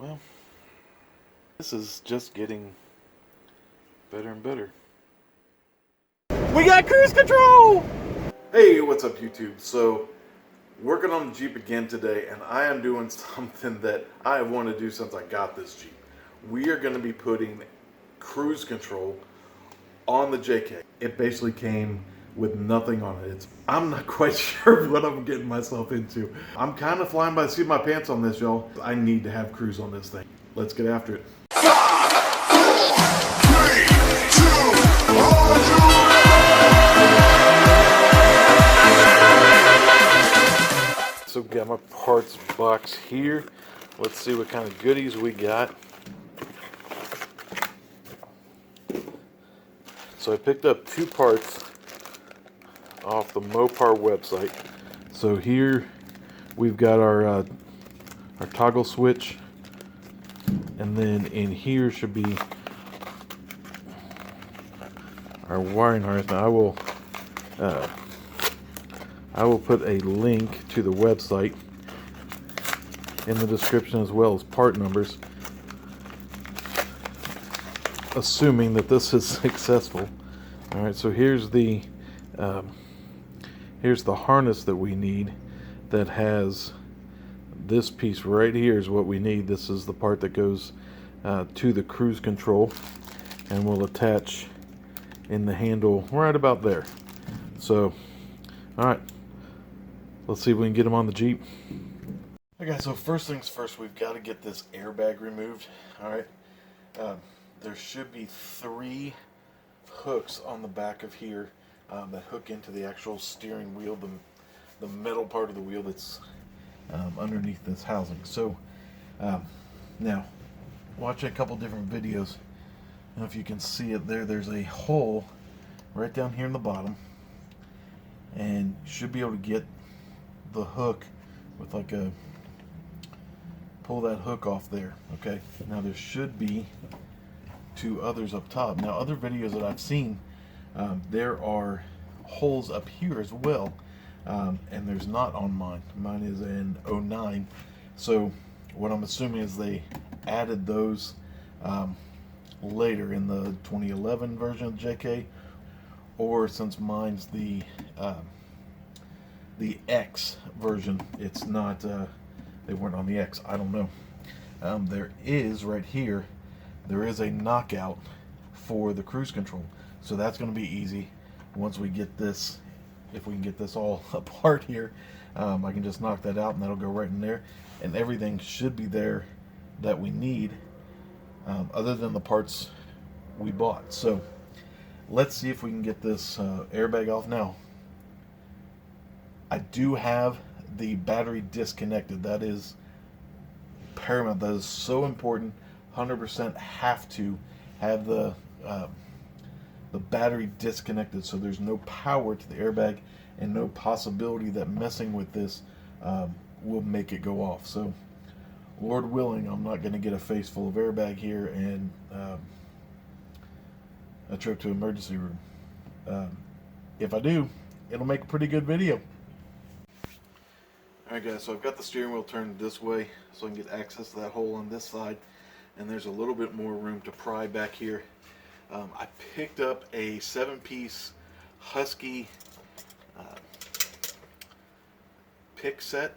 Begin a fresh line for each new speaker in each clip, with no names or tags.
Well, this is just getting better and better. We got cruise control! Hey, what's up YouTube? So, working on the Jeep again today, and I am doing something that I have wanted to do since I got this Jeep. We are going to be putting cruise control on the JK. It basically came with nothing on it. I'm not quite sure what I'm getting myself into. I'm kind of flying by the seat of my pants on this, y'all. I need to have cruise on this thing. Let's get after it.
5, 3, 2, 1.
So got my parts box here. Let's see what kind of goodies we got. So I picked up 2 parts off the Mopar website. So here we've got our toggle switch, and then in here should be our wiring harness. Now I will put a link to the website in the description, as well as part numbers, assuming that this is successful. All right, so here's the harness that we need, that has this piece right here is what we need. This is the part that goes to the cruise control and will attach in the handle right about there. So, all right, let's see if we can get them on the Jeep. Okay, so first things first, we've got to get this airbag removed. All right, there should be 3 hooks on the back of here that hook into the actual steering wheel, the metal part of the wheel that's underneath this housing. So now, watching a couple different videos, I don't know if you can see it there. There's a hole right down here in the bottom, and you should be able to get the hook with like a, pull that hook off there. Okay, now there should be 2 others up top. Now, other videos that I've seen, there are holes up here as well, and there's not on mine. Mine is an 09. So what I'm assuming is they added those later in the 2011 version of JK, or since mine's the X version, it's not, they weren't on the X. I don't know. There is right here, there is a knockout for the cruise control, so that's going to be easy once we get this. If we can get this all apart here, I can just knock that out and that'll go right in there, and everything should be there that we need, other than the parts we bought. So let's see if we can get this airbag off. Now, I do have the battery disconnected. That is paramount. That is so important. 100% have to have the battery disconnected, so there's no power to the airbag and no possibility that messing with this will make it go off. So, Lord willing, I'm not going to get a face full of airbag here and a trip to emergency room. If I do, it'll make a pretty good video. Alright guys, so I've got the steering wheel turned this way so I can get access to that hole on this side, and there's a little bit more room to pry back here. I picked up a 7-piece Husky pick set,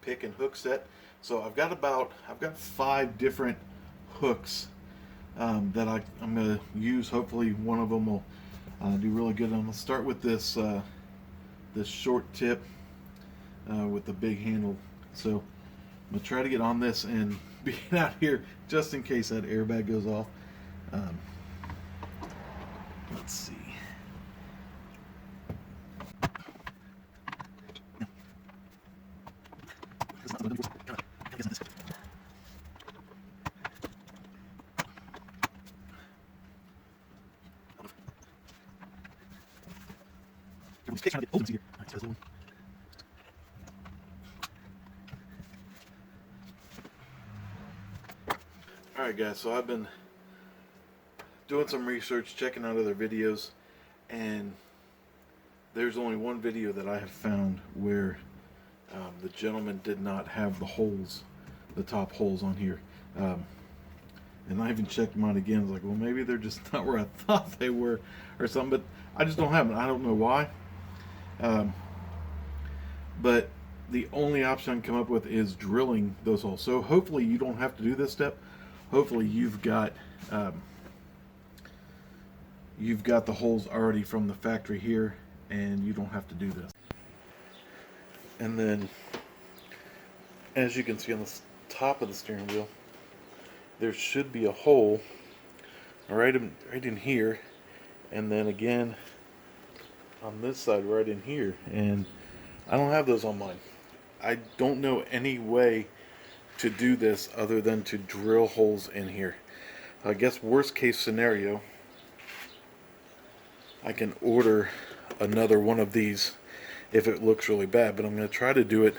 pick and hook set. So I've got 5 different hooks that I'm going to use. Hopefully one of them will do really good. I'm going to start with this this short tip with the big handle. So I'm going to try to get on this and be out here just in case that airbag goes off. Let's see. Alright guys, so I've been doing some research, checking out other videos, and there's only one video that I have found where the gentleman did not have the holes the top holes on here. And I even checked mine again. I was like, well, maybe they're just not where I thought they were or something, but I just don't have them. I don't know why. But the only option I can come up with is drilling those holes. So hopefully you don't have to do this step. Hopefully you've got the holes already from the factory here, and you don't have to do this. And then, as you can see on the top of the steering wheel, there should be a hole right in here, and then again on this side right in here, and I don't have those on mine. I don't know any way to do this other than to drill holes in here. I guess worst case scenario, I can order another one of these if it looks really bad, but I'm going to try to do it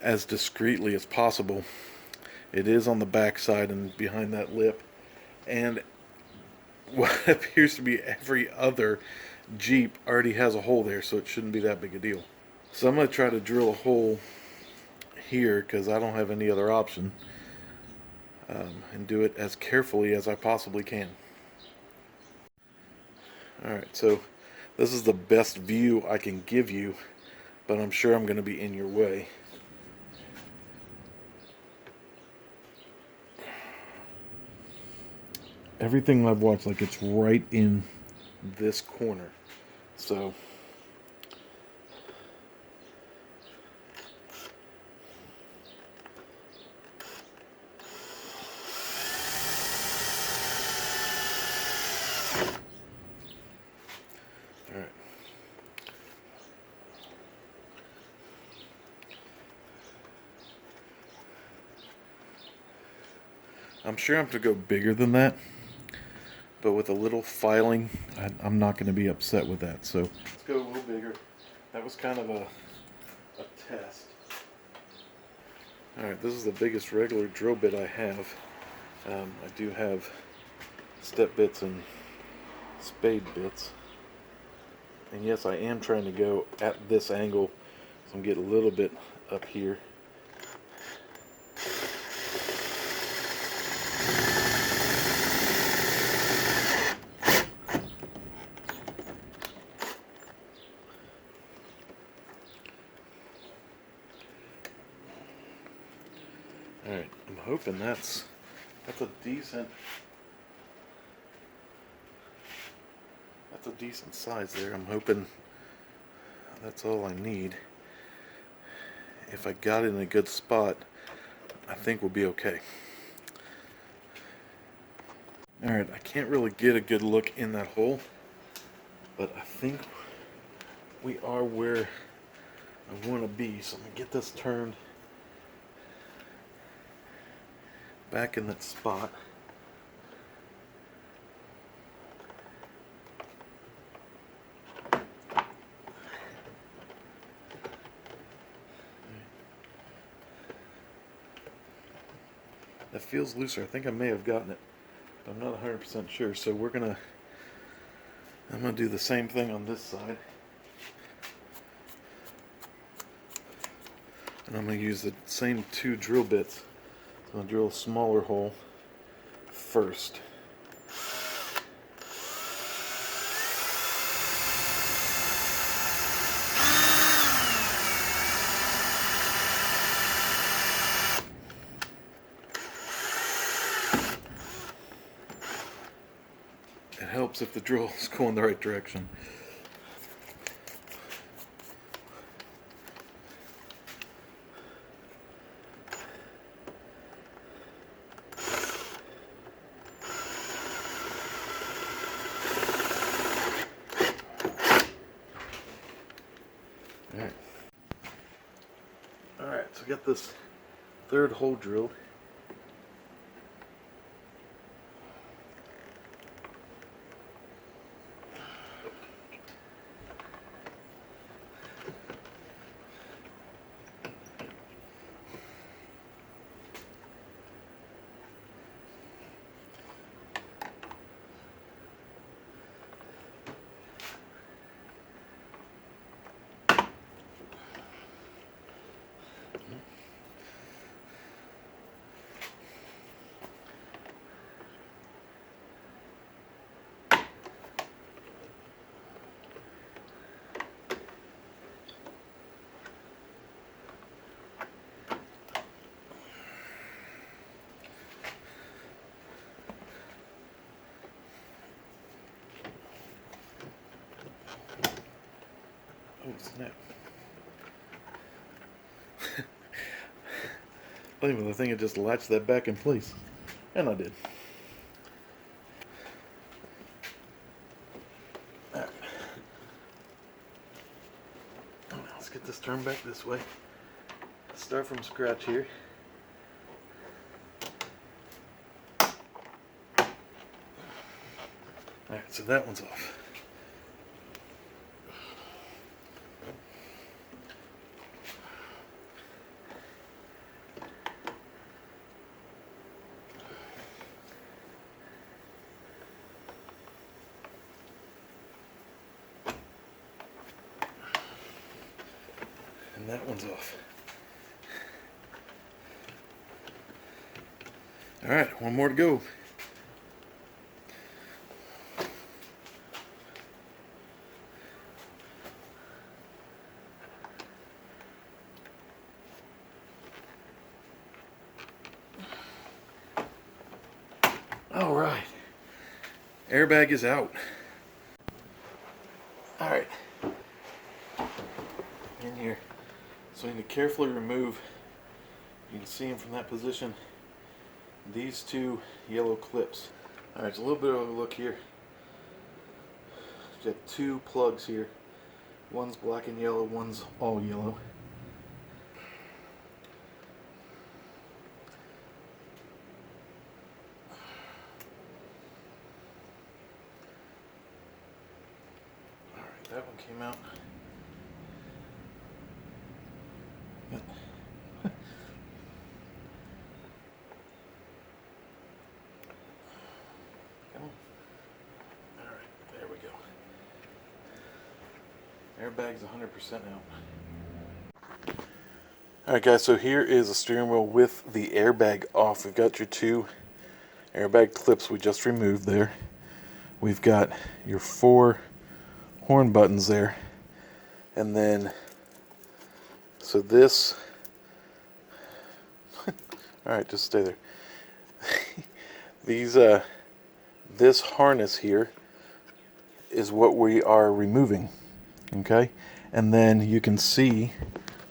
as discreetly as possible. It is on the back side and behind that lip, and what appears to be every other Jeep already has a hole there, so it shouldn't be that big a deal. So I'm going to try to drill a hole here because I don't have any other option, and do it as carefully as I possibly can. Alright, so this is the best view I can give you, but I'm sure I'm going to be in your way. Everything I've watched, like, it's right in this corner. So all right. I'm sure I'm going to go bigger than that, but with a little filing, I'm not going to be upset with that. So let's go a little bigger. That was kind of a test. Alright, this is the biggest regular drill bit I have. I do have step bits and spade bits. And yes, I am trying to go at this angle, so I'm getting a little bit up here. Alright, I'm hoping that's a decent size there. I'm hoping that's all I need. If I got it in a good spot, I think we'll be okay. Alright, I can't really get a good look in that hole, but I think we are where I want to be. So I'm going to get this turned back in that spot. That feels looser. I think I may have gotten it, but I'm not 100% sure. So I'm gonna do the same thing on this side. And I'm gonna use the same two drill bits. So I'll drill a smaller hole first. It helps if the drill is going the right direction. Alright, so get this third hole drilled. I think it just latched that back in place. And I did. Alright. Let's get this turned back this way. Start from scratch here. Alright, so that one's off. And that one's off. Alright, one more to go. Alright, airbag is out. Alright, in here. So you need to carefully remove, you can see them from that position, these two yellow clips. Alright, it's a little bit of a look here. You got two plugs here. One's black and yellow, one's all yellow. Alright, that one came out. Airbag's 100% out. Alright guys, so here is the steering wheel with the airbag off. We've got your two airbag clips we just removed there. We've got your 4 horn buttons there. And then, so this, alright, just stay there. This harness here is what we are removing. Okay, and then you can see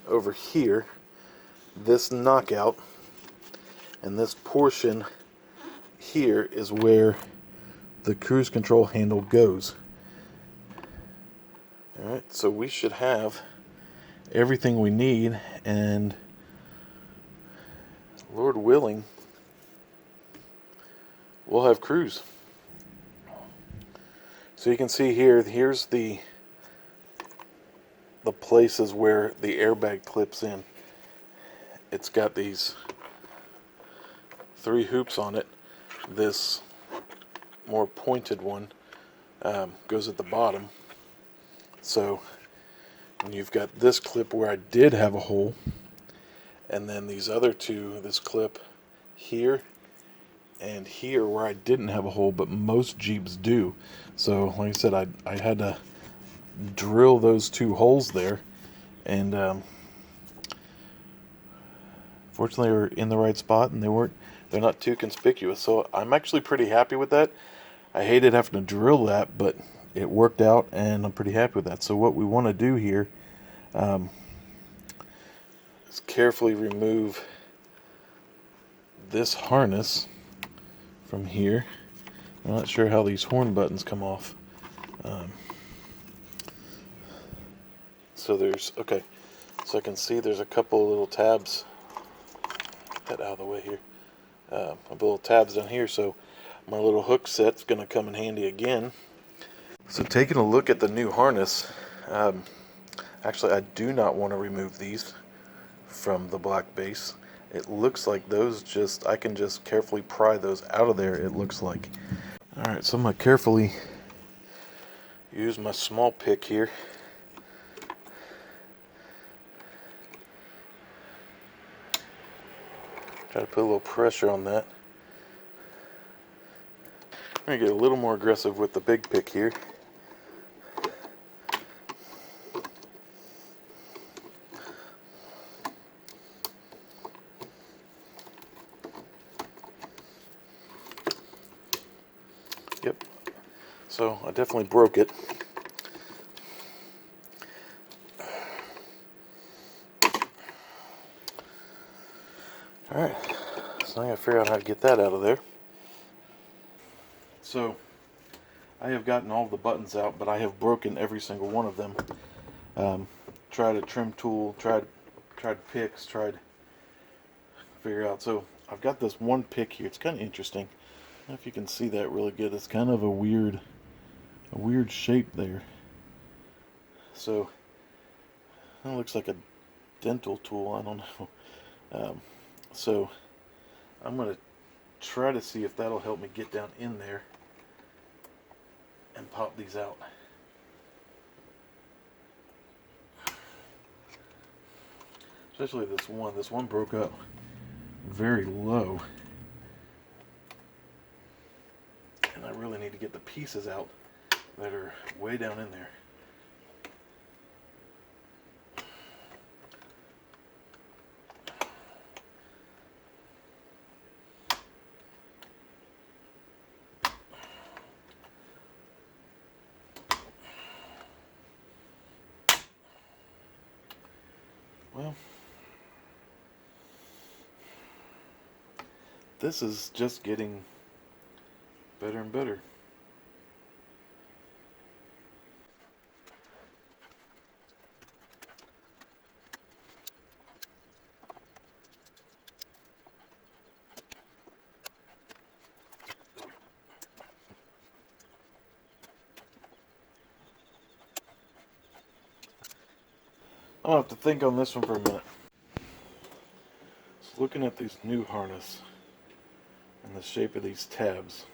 over here this knockout, and this portion here is where the cruise control handle goes. Alright, so we should have everything we need, and Lord willing, we'll have cruise. So you can see here, here's the places where the airbag clips in. It's got these 3 hoops on it. This more pointed one goes at the bottom. So you've got this clip where I did have a hole, and then these other two, this clip here and here where I didn't have a hole, but most Jeeps do. So like I said, I had to drill those 2 holes there, and fortunately they were in the right spot, and they're not too conspicuous, so I'm actually pretty happy with that. I hated having to drill that, but it worked out, and I'm pretty happy with that. So what we want to do here is carefully remove this harness from here. I'm not sure how these horn buttons come off. So there's, okay, so I can see there's a couple of little tabs. Get that out of the way here. A little tabs down here, so my little hook set's going to come in handy again. So taking a look at the new harness, actually I do not want to remove these from the black base. It looks like those I can just carefully pry those out of there, it looks like. Alright, so I'm going to carefully use my small pick here. Try to put a little pressure on that. I'm going to get a little more aggressive with the big pick here. Yep. So I definitely broke it. Alright, so I gotta figure out how to get that out of there. So, I have gotten all the buttons out, but I have broken every single one of them. Tried a trim tool, tried picks, tried to figure out. So, I've got this one pick here. It's kind of interesting. I don't know if you can see that really good. It's kind of a weird shape there. So, it looks like a dental tool. I don't know. So, I'm going to try to see if that'll help me get down in there and pop these out. Especially this one. This one broke up very low. And I really need to get the pieces out that are way down in there. Well, this is just getting better and better. I'll have to think on this one for a minute. So looking at these new harness and the shape of these tabs.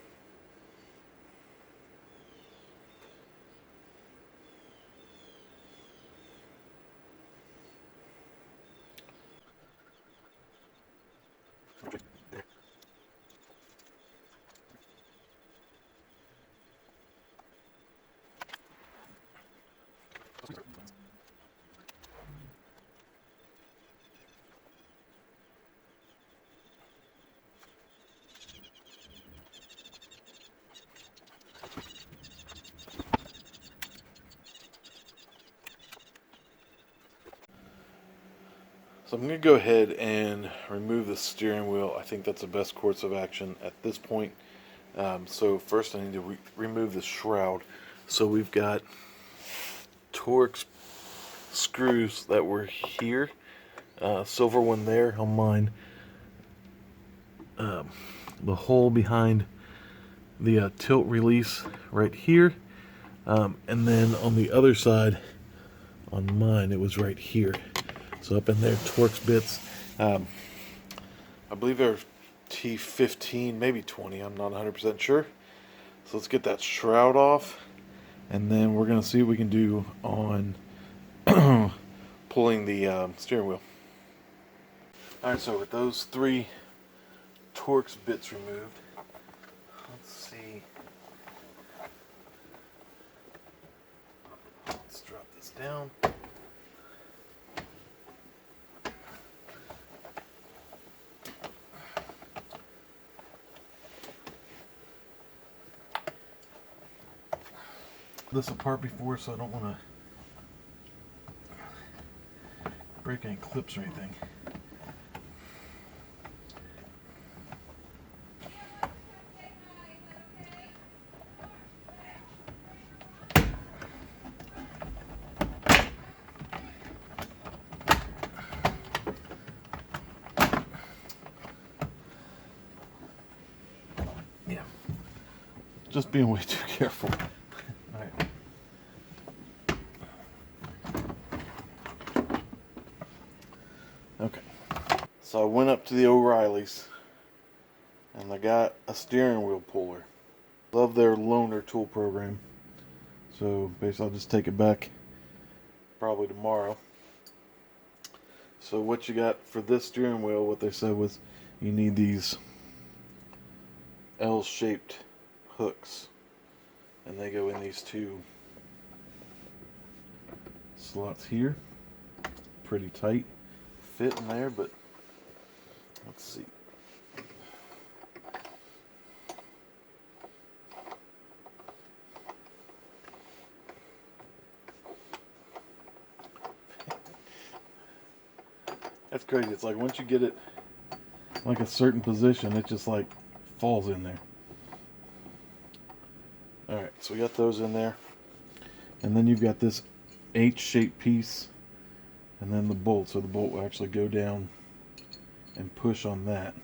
So I'm going to go ahead and remove the steering wheel. I think that's the best course of action at this point. So first I need to remove the shroud. So we've got Torx screws that were here. Silver one there on mine. The hole behind the tilt release right here. And then on the other side, on mine, it was right here. So up in there, Torx bits. I believe they're T15, maybe 20. I'm not 100% sure. So let's get that shroud off, and then we're going to see what we can do on pulling the steering wheel. Alright, so with those 3 Torx bits removed, let's see. Let's drop this down. This apart before, so I don't want to break any clips or anything. Yeah, just being way too careful. Okay, so I went up to the O'Reilly's and I got a steering wheel puller. Love their loaner tool program. So basically I'll just take it back probably tomorrow. So what you got for this steering wheel, what they said was you need these L-shaped hooks. And they go in these 2 slots here. Pretty tight. Fit in there, but let's see. That's crazy. It's like once you get it like a certain position, it just like falls in there. Alright, so we got those in there. And then you've got this H-shaped piece and then the bolt. So the bolt will actually go down and push on that.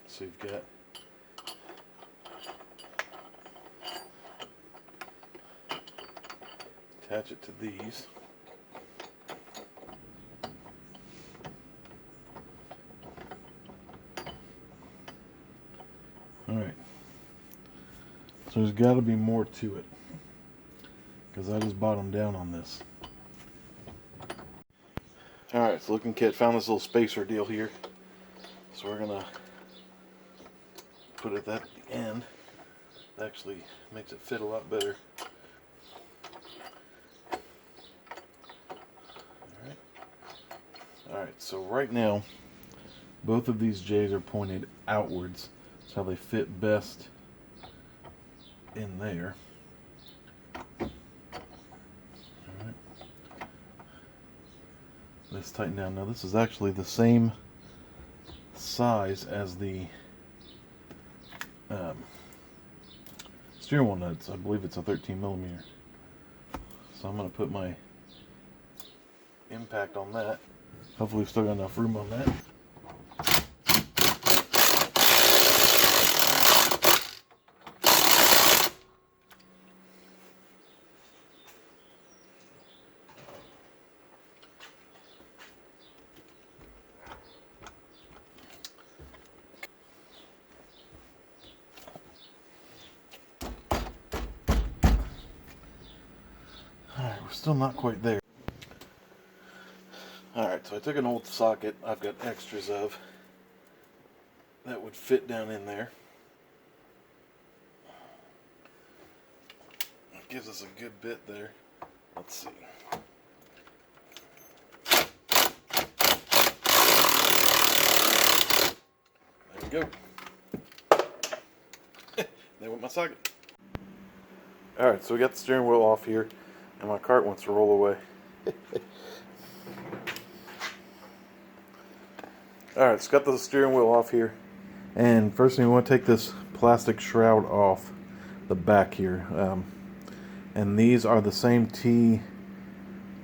So you've got attach it to these. Alright. So there's got to be more to it, because I just bottomed down on this. Alright, so looking kit, found this little spacer deal here. So we're going to put it at the end. It actually makes it fit a lot better. Alright, so right now, both of these J's are pointed outwards. That's how they fit best in there. Alright. Let's tighten down. Now this is actually the same size as the steering wheel nuts. I believe it's a 13mm. So I'm going to put my impact on that. Hopefully we've still got enough room on that. Alright, we're still not quite there. Alright, so I took an old socket I've got extras of that would fit down in there. It gives us a good bit there. Let's see. There we go. There went my socket. Alright, so we got the steering wheel off here, and my cart wants to roll away. Alright, so got the steering wheel off here, and first thing we want to take this plastic shroud off the back here, and these are the same T15,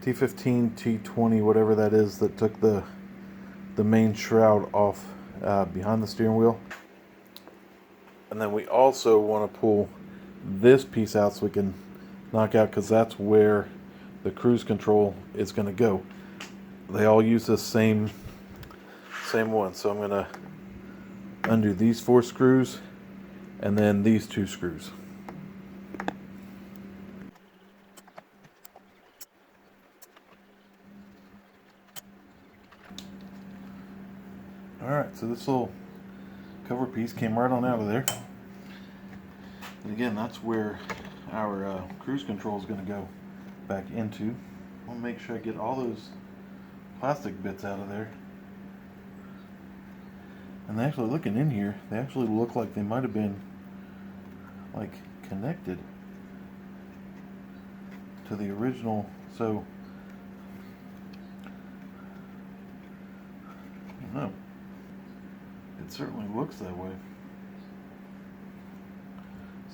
T20, whatever that is, that took the main shroud off behind the steering wheel. And then we also want to pull this piece out so we can knock out, because that's where the cruise control is going to go. They all use the same one, so I'm going to undo these 4 screws and then these 2 screws. Alright, so this little cover piece came right on out of there. And again, that's where our cruise control is going to go back into. I'll make sure I get all those plastic bits out of there. And actually, looking in here, they actually look like they might have been like connected to the original. So I don't know. It certainly looks that way.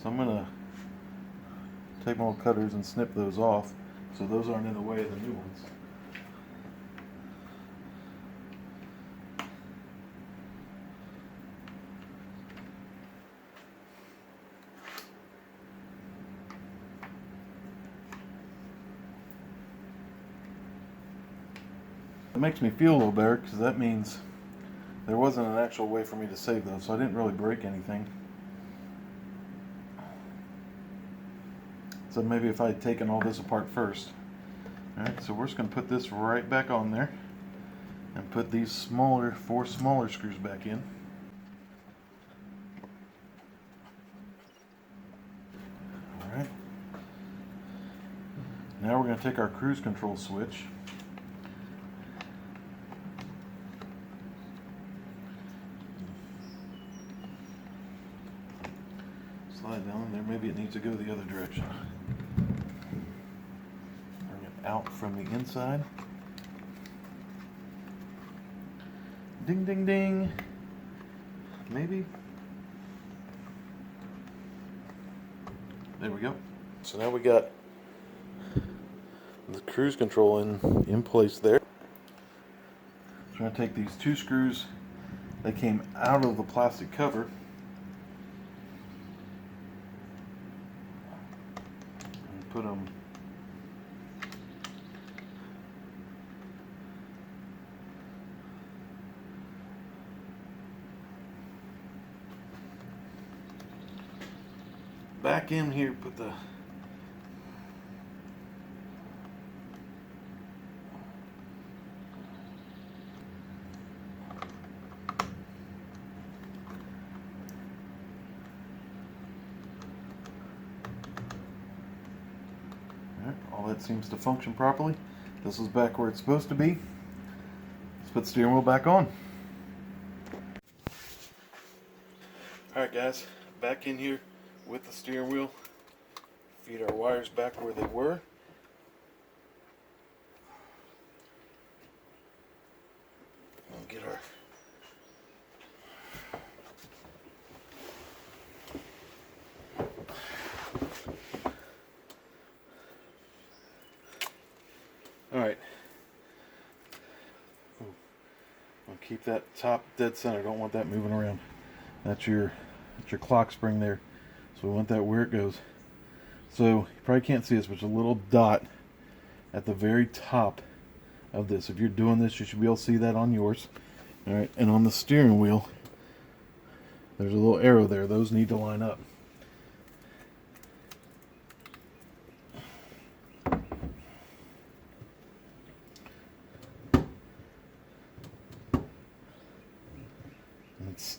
So I'm gonna take my little cutters and snip those off, so those aren't in the way of the new ones. It makes me feel a little better, because that means there wasn't an actual way for me to save those, so I didn't really break anything. So maybe if I had taken all this apart first. Alright, so we're just going to put this right back on there and put these 4 smaller screws back in. Alright. Now we're going to take our cruise control switch. Slide down there, maybe it needs to go the other direction. Bring it out from the inside. Ding, ding, ding. Maybe. There we go. So now we got the cruise control in place there. I'm going to take these two screws that came out of the plastic cover and put them back in here. Put the all that seems to function properly. This is back where it's supposed to be. Let's put the steering wheel back on. Alright guys, back in here with the steering wheel. Feed our wires back where they were. And get our Alright. I'll keep that top dead center. Don't want that moving around. That's your clock spring there. So we want that where it goes. So you probably can't see this, but there's a little dot at the very top of this. If you're doing this, you should be able to see that on yours. Alright, and on the steering wheel, there's a little arrow there. Those need to line up.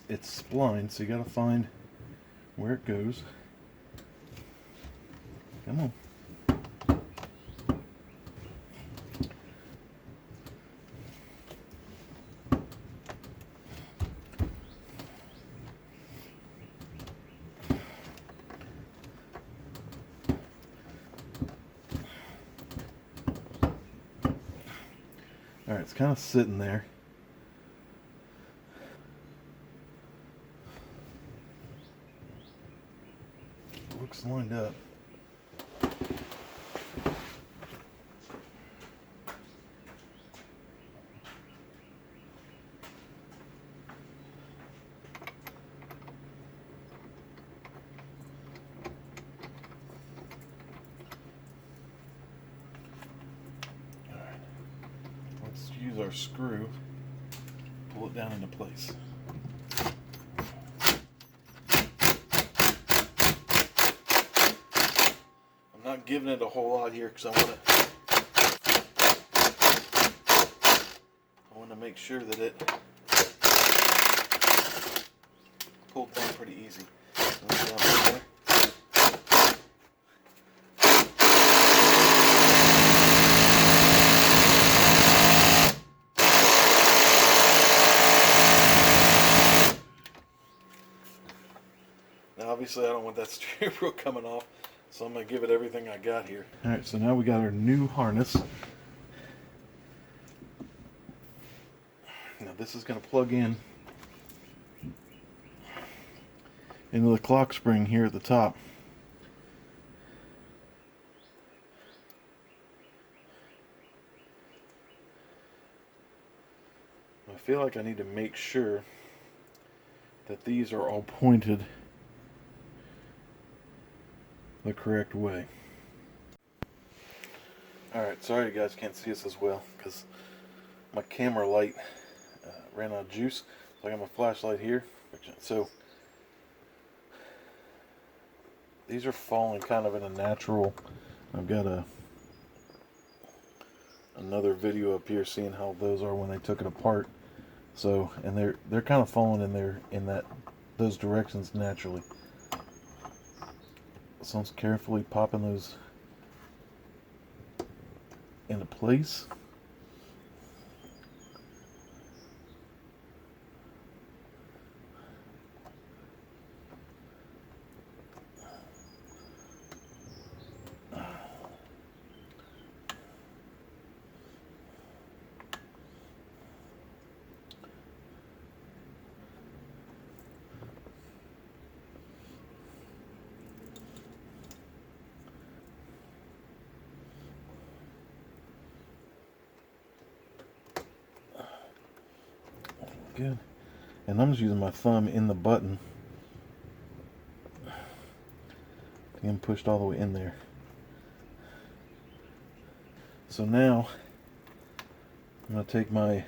It's splined, so you gotta find where it goes. Come on. Alright, it's kind of sitting there. Looks lined up. Alright, let's use our screw, pull it down into place. Not giving it a whole lot here because I want to make sure that it pulled down pretty easy. Now obviously I don't want that steering wheel coming off. So I'm going to give it everything I got here. Alright, so now we got our new harness. Now this is going to plug in into the clock spring here at the top. I feel like I need to make sure that these are all pointed the correct way. Alright, sorry you guys can't see us as well because my camera light ran out of juice. So I got my flashlight here. So these are falling kind of in a natural. I've got another video up here seeing how those are when they took it apart. So, and they're kind of falling in those directions naturally. So I'm carefully popping those into place. Good. And I'm just using my thumb in the button. Getting pushed all the way in there. So now I'm going to take my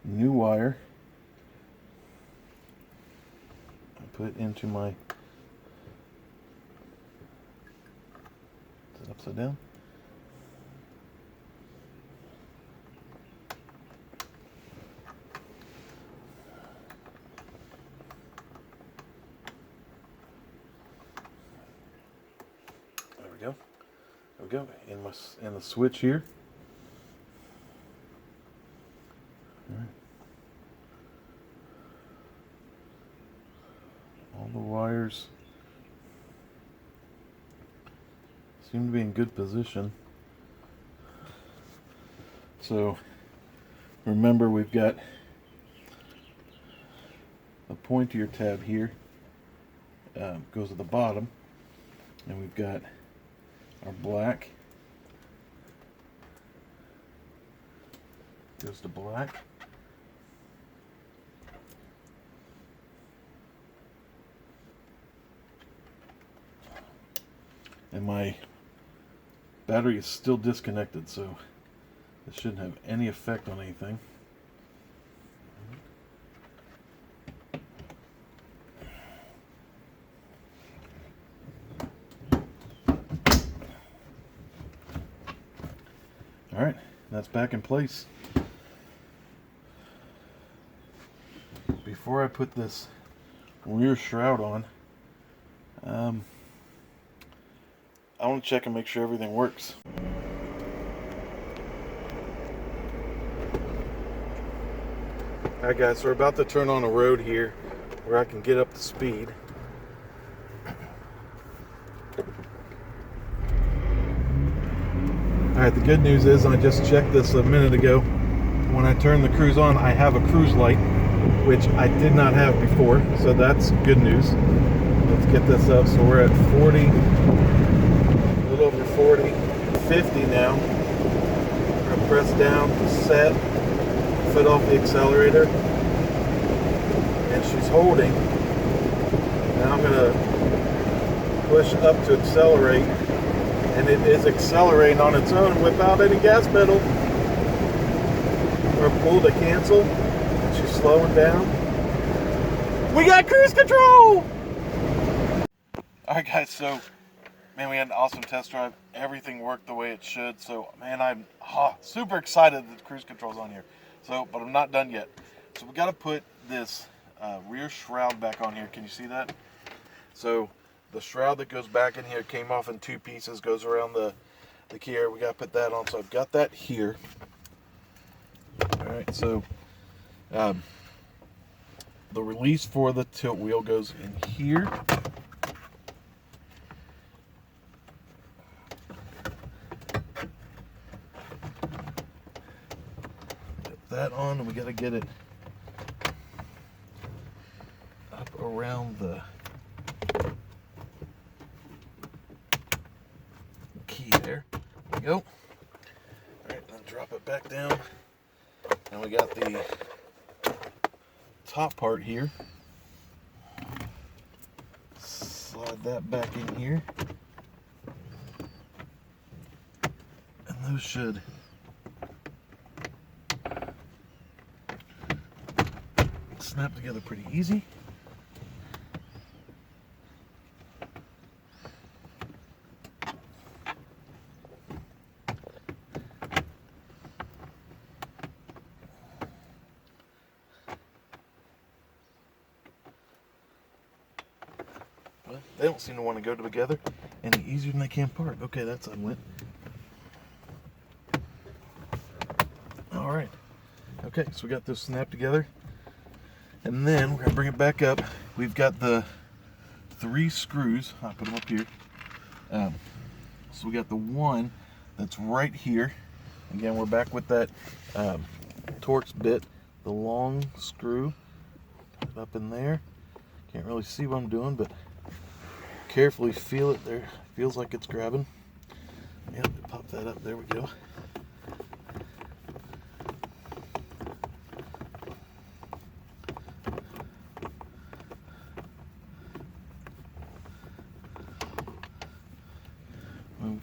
new wire and put it into my, is it upside down? There we go. There we go. In the switch here. All right. All the wires seem to be in good position. So remember, we've got the pointier tab here, goes at the bottom, and we've got our black goes to black. And my battery is still disconnected, so it shouldn't have any effect on anything. Alright, that's back in place. Before I put this rear shroud on, I want to check and make sure everything works. Alright guys, so we're about to turn on a road here where I can get up to speed. Alright, the good news is, I just checked this a minute ago, when I turn the cruise on, I have a cruise light, which I did not have before, so that's good news. Let's get this up. So we're at 40, a little over 40, 50 now. We're going to press down, set, foot off the accelerator, and she's holding. Now I'm going to push up to accelerate, and it is accelerating on its own without any gas pedal. Or pull to cancel, and she's slowing down. We got cruise control! Alright guys, so man, we had an awesome test drive. Everything worked the way it should. So man, I'm super excited that the cruise control's on here. So, but I'm not done yet. So we got to put this rear shroud back on here. Can you see that? So the shroud that goes back in here came off in two pieces, goes around the key area. We got to put that on. So I've got that here. Alright, so the release for the tilt wheel goes in here. Get that on, and we got to get it up around the key there. There we go. Alright, then drop it back down. And we got the top part here. Slide that back in here. And those should snap together pretty easy. But they don't seem to want to go together any easier than they can part. Okay, that's unlit. Alright. Okay, so we got this snapped together. And then we're going to bring it back up. We've got the 3 screws. I'll put them up here. So we got the one that's right here. Again, we're back with that Torx bit. The long screw. Put it up in there. Can't really see what I'm doing, but carefully feel it there. Feels like it's grabbing. Yep, pop that up. There we go.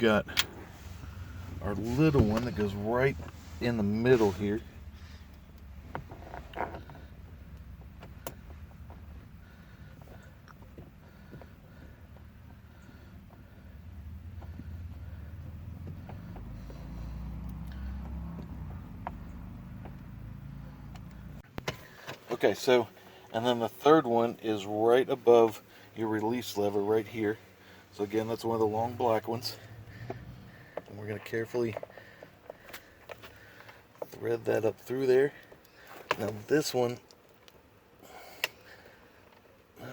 got our little one that goes right in the middle here. Okay, so, and then the third one is right above your release lever right here. So again, that's one of the long black ones. And we're going to carefully thread that up through there. Now this one, all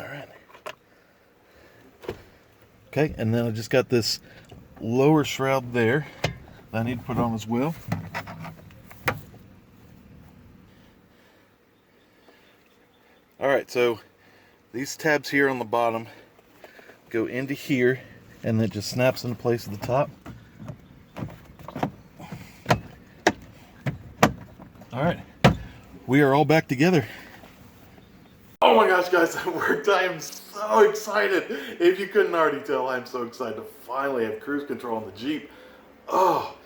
right. Okay, and then I just got this lower shroud there that I need to put on as well. All right, so these tabs here on the bottom go into here, and then it just snaps into place at the top. All right, we are all back together. Oh my gosh, guys, that worked. I am so excited. If you couldn't already tell, I'm so excited to finally have cruise control on the Jeep. Oh,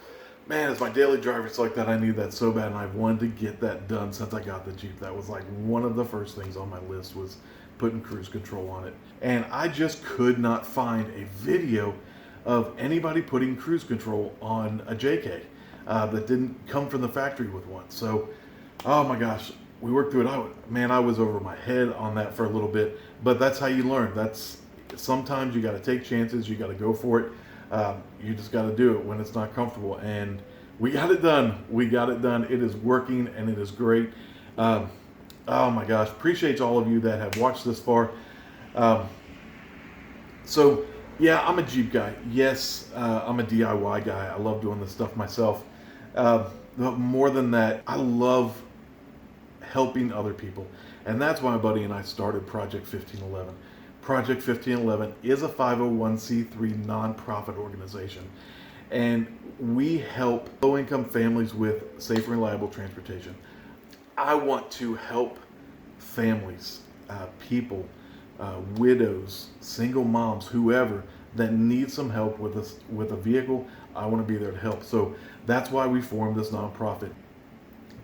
man, as my daily driver, it's like that. I need that so bad, and I've wanted to get that done since I got the Jeep. That was like one of the first things on my list was putting cruise control on it. And I just could not find a video of anybody putting cruise control on a JK that didn't come from the factory with one. So, oh my gosh, we worked through it. I was over my head on that for a little bit, but that's how you learn. Sometimes you got to take chances. You got to go for it. You just got to do it when it's not comfortable. And we got it done. We got it done. It is working and it is great. Oh my gosh. Appreciate all of you that have watched this far. So yeah, I'm a Jeep guy. Yes, I'm a DIY guy. I love doing this stuff myself. But more than that, I love helping other people. And that's why my buddy and I started Project 1511. Project 1511 is a 501c3 nonprofit organization, and we help low-income families with safe and reliable transportation. I want to help families, people, widows, single moms, whoever that needs some help with a vehicle. I want to be there to help. So that's why we formed this nonprofit.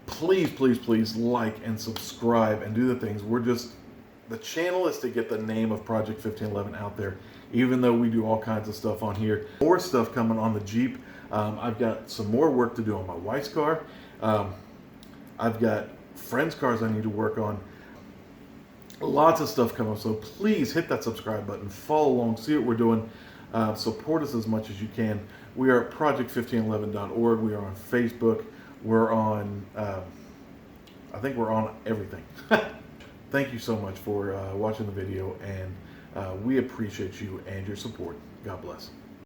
Please, please, please like and subscribe and do the things. The channel is to get the name of Project 1511 out there, even though we do all kinds of stuff on here. More stuff coming on the Jeep. I've got some more work to do on my wife's car. I've got friends' cars I need to work on. Lots of stuff coming, so please hit that subscribe button, follow along, see what we're doing, support us as much as you can. We are at project1511.org. We are on Facebook. We're on, I think we're on everything. Thank you so much for watching the video, and we appreciate you and your support. God bless.